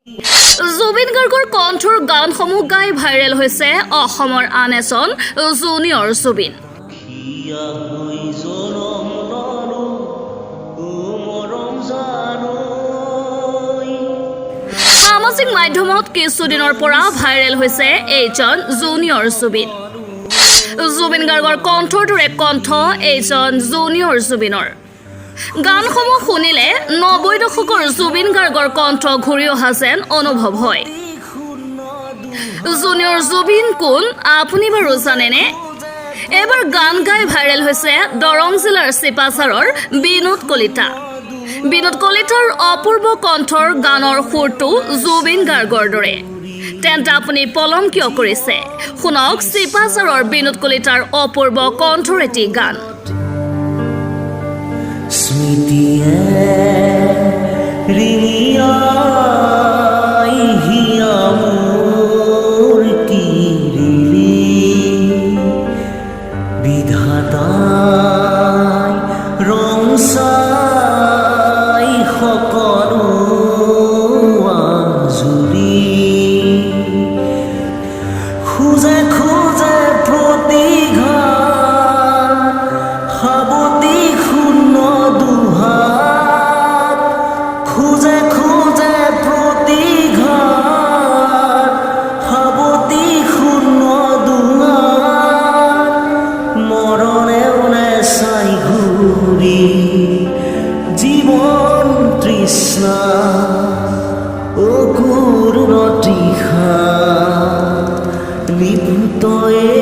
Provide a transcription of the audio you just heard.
জুবিন গাৰ্গৰ কণ্ঠৰ গানসমূহ গাই ভাইৰেল হৈছে অসমৰ আন এজন জুনিয়ৰ জুবিন। সামাজিক মাধ্যমত কিছুদিনৰ পৰা ভাইৰেল হৈছে এইজন জুনিয়ৰ জুবিন। জুবিন গাৰ্গৰ কণ্ঠৰ দৰে কণ্ঠ এইজন জুনিয়ৰ জুবিনৰ। গানসমূহ শুনিলে ৯০ দশকৰ জুবিন গাৰ্গৰ কণ্ঠ ঘূৰি অহা যেন অনুভৱ হয়। জুনিয়ৰ জুবিন কোন আপুনি বাৰু জানেনে? এবাৰ গান গাই ভাইৰেল হৈছে দৰং জিলাৰ চিপাঝাৰৰ বিনোদ কলিতা। বিনোদ কলিতাৰ অপূৰ্ব কণ্ঠৰ গানৰ সুৰটো জুবিন গাৰ্গৰ দৰে। তেন্তে আপুনি পলম কিয় কৰিছে? শুনক চিপাঝাৰৰ বিনোদ কলিতাৰ অপূৰ্ব কণ্ঠৰ এটি গান। স্মৃতিয়ে ৰিঙিয়াই হিয়া মোৰ কিৰিলি বিধাতাই ৰং চাই সকলো আজুৰি খোজে খোজে প্ৰতিঘাত সাৱতি শূন্য দুহাত খোজে খোজে প্ৰতিঘাত সাৱতি শূন্য দুহাত মৰণেও নেচাই ঘূৰি জীৱন তৃষ্ণা অকুৰ তৃষা লিপ্তয়ে